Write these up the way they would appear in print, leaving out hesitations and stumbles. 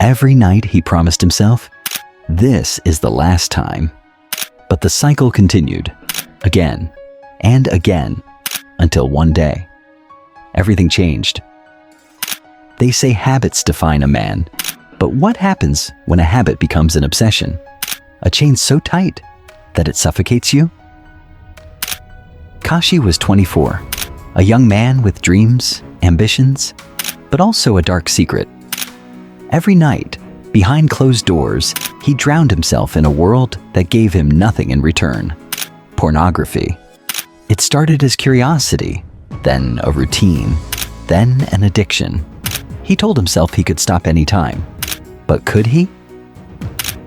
Every night he promised himself, "This is the last time." But the cycle continued, again and again, until one day, everything changed. They say habits define a man, but what happens when a habit becomes an obsession? A chain so tight that it suffocates you? Kashi was 24, a young man with dreams, ambitions, but also a dark secret. Every night, behind closed doors, he drowned himself in a world that gave him nothing in return. Pornography. It started as curiosity, then a routine, then an addiction. He told himself he could stop any time. But could he?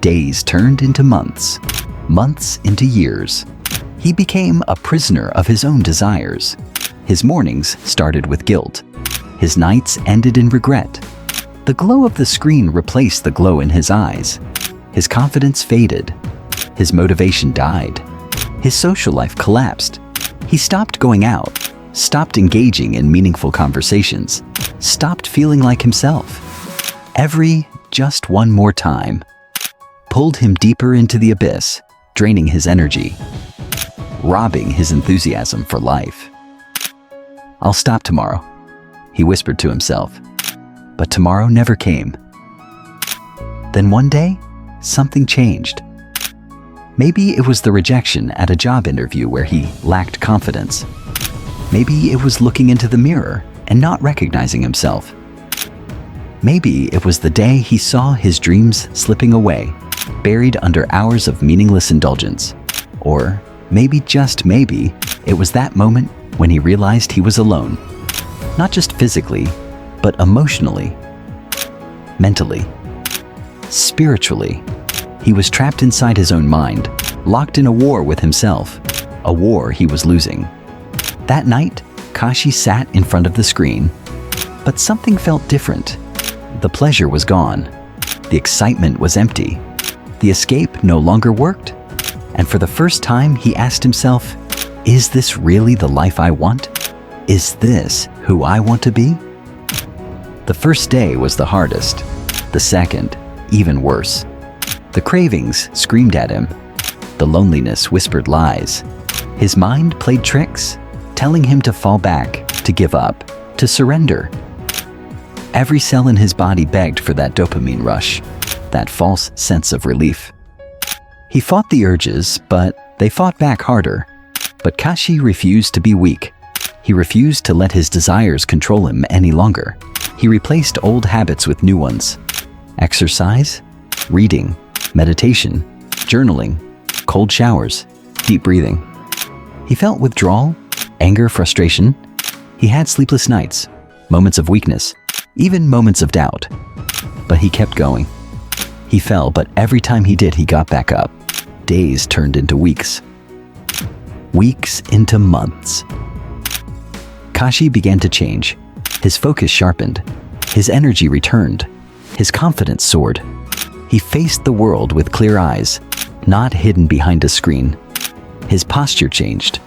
Days turned into months, months into years. He became a prisoner of his own desires. His mornings started with guilt. His nights ended in regret. The glow of the screen replaced the glow in his eyes. His confidence faded. His motivation died. His social life collapsed. He stopped going out, stopped engaging in meaningful conversations, stopped feeling like himself. Every "just one more time" pulled him deeper into the abyss, draining his energy, robbing his enthusiasm for life. "I'll stop tomorrow," he whispered to himself. But tomorrow never came. Then one day, something changed. Maybe it was the rejection at a job interview where he lacked confidence. Maybe it was looking into the mirror and not recognizing himself. Maybe it was the day he saw his dreams slipping away, buried under hours of meaningless indulgence. Or maybe, just maybe, it was that moment when he realized he was alone. Not just physically, but emotionally, mentally, spiritually. He was trapped inside his own mind, locked in a war with himself, a war he was losing. That night, Kashi sat in front of the screen, but something felt different. The pleasure was gone. The excitement was empty. The escape no longer worked. And for the first time, he asked himself, "Is this really the life I want? Is this who I want to be?" The first day was the hardest. The second, even worse. The cravings screamed at him. The loneliness whispered lies. His mind played tricks, telling him to fall back, to give up, to surrender. Every cell in his body begged for that dopamine rush, that false sense of relief. He fought the urges, but they fought back harder. But Kashi refused to be weak. He refused to let his desires control him any longer. He replaced old habits with new ones. Exercise, reading, meditation, journaling, cold showers, deep breathing. He felt withdrawal, anger, frustration. He had sleepless nights, moments of weakness, even moments of doubt. But he kept going. He fell, but every time he did, he got back up. Days turned into weeks. Weeks into months. Kashi began to change. His focus sharpened. His energy returned. His confidence soared. He faced the world with clear eyes, not hidden behind a screen. His posture changed.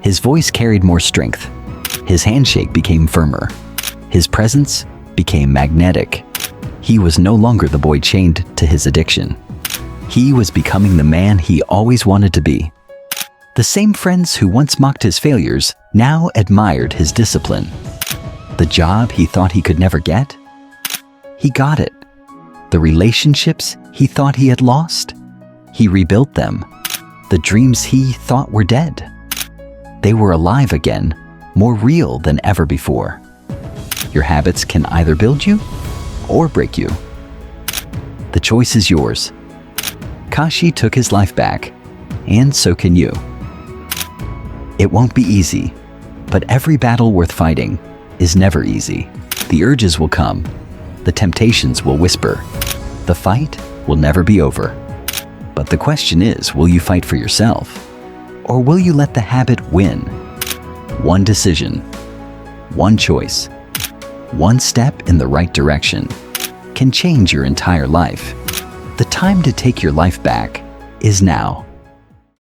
His voice carried more strength. His handshake became firmer. His presence became magnetic. He was no longer the boy chained to his addiction. He was becoming the man he always wanted to be. The same friends who once mocked his failures now admired his discipline. The job he thought he could never get, he got it. The relationships he thought he had lost, he rebuilt them. The dreams he thought were dead, they were alive again, more real than ever before. Your habits can either build you or break you. The choice is yours. Kashi took his life back, and so can you. It won't be easy, but every battle worth fighting is never easy. The urges will come. The temptations will whisper. The fight will never be over. But the question is, will you fight for yourself? Or will you let the habit win? One decision, one choice, one step in the right direction can change your entire life. The time to take your life back is now.